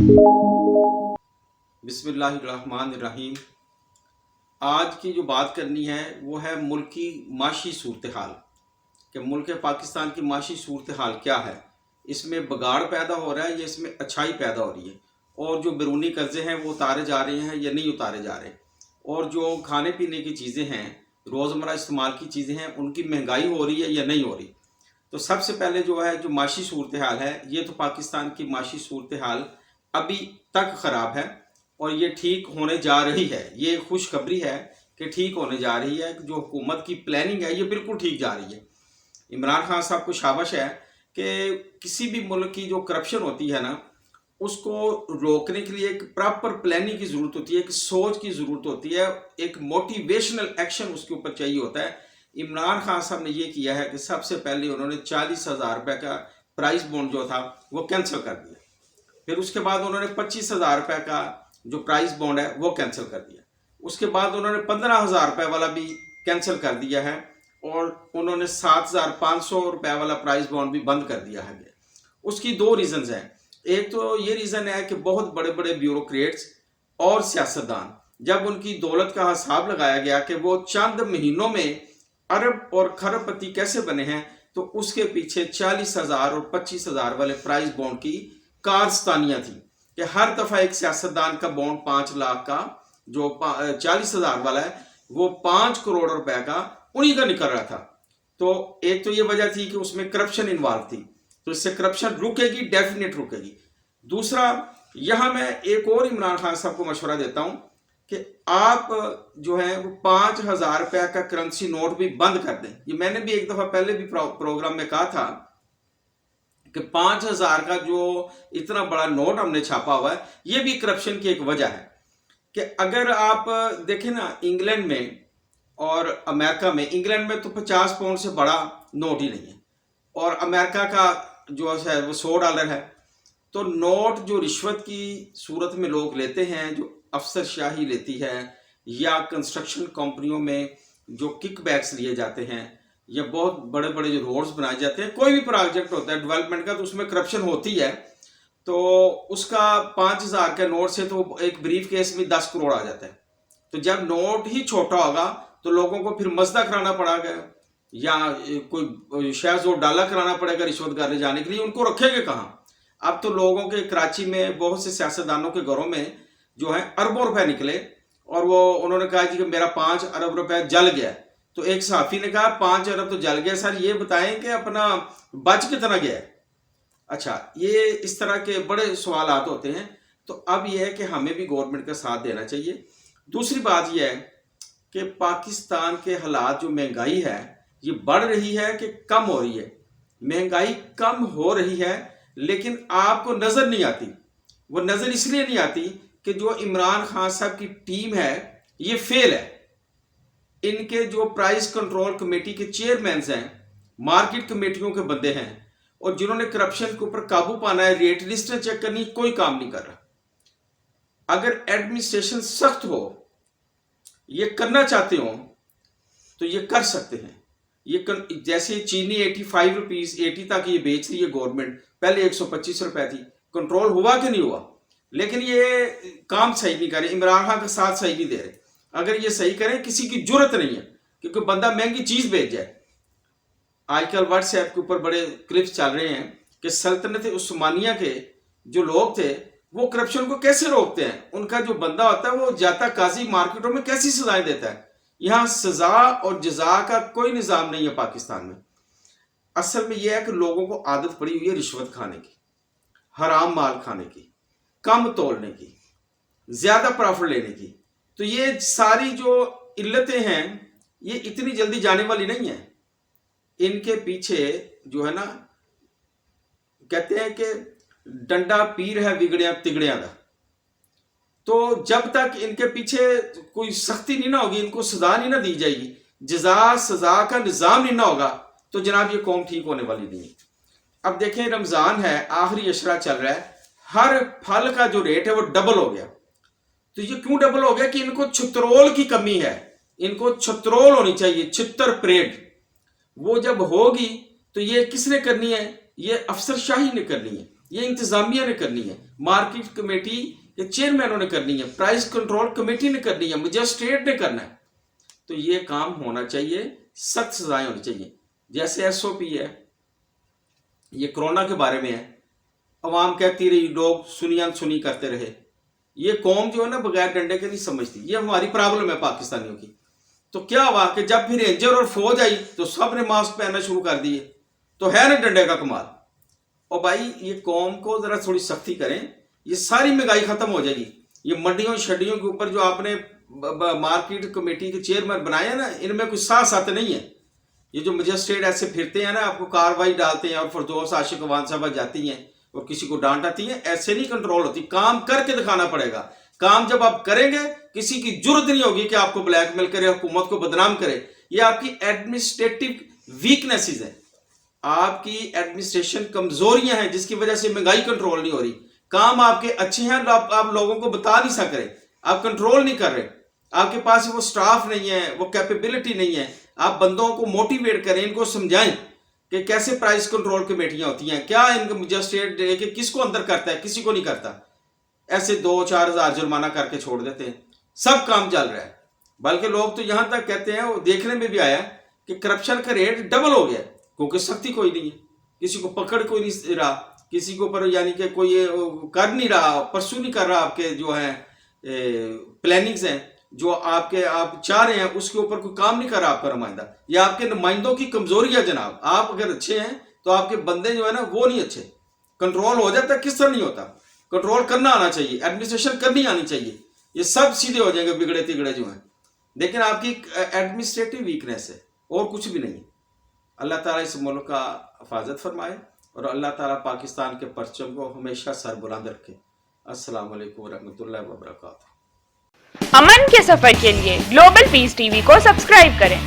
बिस्मिल्लाहिर्रहमानिर्रहीम। आज की जो बात करनी है वो है मुल्क की माशी सूरत हाल कि मुल्क पाकिस्तान की माशी सूरत हाल क्या है, इसमें बगाड़ पैदा हो रहा है या इसमें अच्छाई पैदा हो रही है, और जो बैरूनी कर्जे हैं वो उतारे जा रहे हैं या नहीं उतारे जा रहे, और जो खाने पीने की चीज़ें हैं, रोज़मर्रा इस्तेमाल की चीज़ें हैं, उनकी महंगाई हो रही है या नहीं हो रही। तो सबसे पहले जो है जो माशी सूरत हाल है, ये तो पाकिस्तान की माशी सूरत हाल अभी तक ख़राब है और ये ठीक होने जा रही है। ये खुशखबरी है कि ठीक होने जा रही है। जो हुकूमत की प्लानिंग है ये बिल्कुल ठीक जा रही है। इमरान खान साहब को शाबाश है कि किसी भी मुल्क की जो करप्शन होती है ना, उसको रोकने के लिए एक प्रॉपर प्लानिंग की ज़रूरत होती है, एक सोच की ज़रूरत होती है, एक मोटिवेशनल एक्शन उसके ऊपर चाहिए होता है। इमरान खान साहब ने ये किया है कि सबसे पहले उन्होंने 40,000 रुपये का प्राइस बॉन्ड जो था वो कैंसिल कर दिया। फिर उसके बाद उन्होंने 25,000 रुपये का जो प्राइस बॉन्ड है वो कैंसिल कर दिया। उसके बाद उन्होंने 15,000 रुपये वाला भी कैंसिल कर दिया है और उन्होंने 7,500 रुपये वाला प्राइस बॉन्ड भी बंद कर दिया है। उसकी दो रीज़न्स हैं। एक तो ये रीज़न है कि बहुत बड़े बड़े ब्यूरोक्रेट्स और सियासतदान, जब उनकी दौलत का हिसाब लगाया गया कि वो चंद महीनों में अरब और खरबपति कैसे बने हैं, तो उसके पीछे 40,000 और 25,000 वाले प्राइस बॉन्ड की कारस्तानियाँ थी कि हर दफ़ा एक सियासतदान का बॉन्ड 5 लाख का जो 40,000 वाला है वो 5 करोड़ रुपए का उन्हीं का निकल रहा था। तो एक तो ये वजह थी कि उसमें करप्शन इन्वॉल्व थी, तो इससे करप्शन रुकेगी, डेफिनेट रुकेगी। दूसरा, यहाँ मैं एक और इमरान खान साहब को मशवरा देता हूँ कि आप जो है वो 5,000 रुपये का करेंसी नोट भी बंद कर दें। ये मैंने भी एक दफ़ा पहले भी प्रोग्राम में कहा था कि 5,000 का जो इतना बड़ा नोट हमने छापा हुआ है, ये भी करप्शन की एक वजह है। कि अगर आप देखें ना, इंग्लैंड में और अमेरिका में, इंग्लैंड में तो 50 पाउंड से बड़ा नोट ही नहीं है और अमेरिका का जो है वो $100 है। तो नोट जो रिश्वत की सूरत में लोग लेते हैं, जो अफसरशाही लेती है, या कंस्ट्रक्शन कंपनियों में जो किकबैक्स लिए जाते हैं, या बहुत बड़े बड़े जो रोड्स बनाए जाते हैं, कोई भी प्रोजेक्ट होता है डेवलपमेंट का, तो उसमें करप्शन होती है। तो उसका 5,000 के नोट से तो एक ब्रीफ केस में 10 करोड़ आ जाता है। तो जब नोट ही छोटा होगा तो लोगों को फिर मसदा कराना पड़ेगा या कोई शायद वो डाला कराना पड़ेगा रिश्वत गारे जाने के लिए, उनको रखेंगे कहाँ। अब तो लोगों के कराची में बहुत से सियासतदानों के घरों में जो है अरबों रुपए निकले और वो उन्होंने कहा कि मेरा 5 अरब रुपए जल गया। तो एक सहाफ़ी ने कहा 5 अरब तो जल गया, सर ये बताएं कि अपना बच कितना गया है। अच्छा, ये इस तरह के बड़े सवालात होते हैं। तो अब यह है कि हमें भी गवर्नमेंट का साथ देना चाहिए। दूसरी बात यह है कि पाकिस्तान के हालात, जो महंगाई है ये बढ़ रही है कि कम हो रही है। महंगाई कम हो रही है लेकिन आपको नज़र नहीं आती। वो नज़र इसलिए नहीं आती कि जो इमरान खान साहब की टीम है ये फेल है। इनके जो प्राइस कंट्रोल कमेटी के चेयरमैन हैं, मार्केट कमेटियों के बंदे हैं, और जिन्होंने करप्शन के ऊपर काबू पाना है, रेट लिस्टें चेक करनी, कोई काम नहीं कर रहा। अगर एडमिनिस्ट्रेशन सख्त हो, ये करना चाहते हो तो ये कर सकते हैं। जैसे चीनी 85 रुपीज 80 तक ये बेच रही है गवर्नमेंट, पहले 125 रुपए थी। कंट्रोल हुआ कि नहीं हुआ? लेकिन ये काम सही नहीं करे, इमरान खान का साथ सही नहीं दे रहे। अगर ये सही करें, किसी की जरूरत नहीं है क्योंकि बंदा महंगी चीज बेच जाए। आजकल व्हाट्सएप के ऊपर बड़े क्लिप्स चल रहे हैं कि सल्तनत उस्मानिया के जो लोग थे वो करप्शन को कैसे रोकते हैं। उनका जो बंदा होता है वो जाता काजी मार्केटों में कैसी सजाएं देता है। यहाँ सजा और जजा का कोई निज़ाम नहीं है पाकिस्तान में। असल में यह है कि लोगों को आदत पड़ी हुई है रिश्वत खाने की, हराम माल खाने की, कम तोलने की, ज्यादा प्रॉफिट लेने की। तो ये सारी जो इल्लतें हैं ये इतनी जल्दी जाने वाली नहीं है। इनके पीछे जो है ना, कहते हैं कि डंडा पीर है बिगड़िया तिगड़िया का। तो जब तक इनके पीछे कोई सख्ती नहीं ना होगी, इनको सजा नहीं ना दी जाएगी, जजा सजा का निज़ाम नहीं ना होगा, तो जनाब ये कौम ठीक होने वाली नहीं है। अब देखें, रमज़ान है, आखिरी अशरा चल रहा है, हर फल का जो रेट है वो डबल हो गया। तो ये क्यों डबल हो गया? कि इनको छतरोल की कमी है। इनको छतरोल होनी चाहिए, छितर परेड। वो जब होगी तो ये किसने करनी है? ये अफसरशाही ने करनी है। یہ انتظامیہ نے کرنی ہے, مارکیٹ کمیٹی کے چیئرمینوں نے کرنی ہے, پرائز کنٹرول کمیٹی نے کرنی ہے, مجسٹریٹ نے کرنا ہے. تو یہ کام ہونا چاہیے, سخت سزائیں ہونی چاہیے. جیسے ایس او پی ہے, یہ کرونا کے بارے میں ہے, عوام کہتی رہی, لوگ سنی کرتے رہے. یہ قوم جو ہے نا بغیر ڈنڈے کے نہیں سمجھتی, یہ ہماری پرابلم ہے پاکستانیوں کی. تو کیا ہوا کہ جب پھر رینجر اور فوج آئی تو سب نے ماسک پہننا شروع کر دیے, تو ہے نا ڈنڈے کا کمال. اور بھائی یہ قوم کو ذرا تھوڑی سختی کریں, یہ ساری مہنگائی ختم ہو جائے گی. یہ منڈیوں شڈیوں کے اوپر جو آپ نے مارکیٹ کمیٹی کے چیئرمین بنائے ہیں نا, ان میں کوئی ساتھ نہیں ہے. یہ جو مجسٹریٹ ایسے پھرتے ہیں نا, آپ کو کاروائی ڈالتے ہیں اور فردوس عاشق عوان صاحبہ جاتی ہیں اور کسی کو ڈانٹ آتی ہیں, ایسے نہیں کنٹرول ہوتی. کام کر کے دکھانا پڑے گا. کام جب آپ کریں گے, کسی کی جرت نہیں ہوگی کہ آپ کو بلیک میل کرے, حکومت کو بدنام کرے. یہ آپ کی ایڈمنسٹریٹو ویکنیسز ہیں, آپ کی ایڈمنسٹریشن کمزوریاں ہیں, جس کی وجہ سے مہنگائی کنٹرول نہیں ہو رہی. کام آپ کے اچھے ہیں, آپ لوگوں کو بتا نہیں سک رہے, آپ کنٹرول نہیں کر رہے, آپ کے پاس وہ سٹاف نہیں ہے, وہ کیپیبلٹی نہیں ہے. آپ بندوں کو موٹیویٹ کریں, ان کو سمجھائیں کہ کیسے پرائز کنٹرول کمیٹیاں ہوتی ہیں, کیا ان کا مجسٹریٹ کہ کس کو اندر کرتا ہے, کسی کو نہیں کرتا. ایسے 2-4 ہزار جرمانہ کر کے چھوڑ دیتے ہیں, سب کام چل رہا ہے. بلکہ لوگ تو یہاں تک کہتے ہیں, وہ دیکھنے میں بھی آیا کہ کرپشن کا ریٹ ڈبل ہو گیا, کیونکہ سختی کوئی نہیں ہے, کسی کو پکڑ کوئی نہیں رہا, کسی کے اوپر یعنی کہ کوئی کر نہیں رہا, پرسو نہیں کر رہا. آپ کے جو ہیں پلاننگز ہیں, جو آپ چاہ رہے ہیں, اس کے اوپر کوئی کام نہیں کر رہا آپ کا نمائندہ. یہ آپ کے نمائندوں کی کمزوری ہے جناب. آپ اگر اچھے ہیں تو آپ کے بندے جو ہے نا وہ نہیں اچھے. کنٹرول ہو جاتا ہے, کس طرح نہیں ہوتا. کنٹرول کرنا آنا چاہیے, ایڈمنسٹریشن کرنی آنی چاہیے, یہ سب سیدھے ہو جائیں گے بگڑے تگڑے جو ہیں. لیکن آپ کی ایڈمنسٹریٹو ویکنیس ہے, اور کچھ بھی نہیں. اللہ تعالیٰ اس ملک کا حفاظت فرمائے, اور اللہ تعالیٰ پاکستان کے پرچم کو ہمیشہ سر بلند رکھے. السلام علیکم ورحمۃ اللہ وبرکاتہ. امن کے سفر کے لیے گلوبل پیس ٹی وی کو سبسکرائب کریں.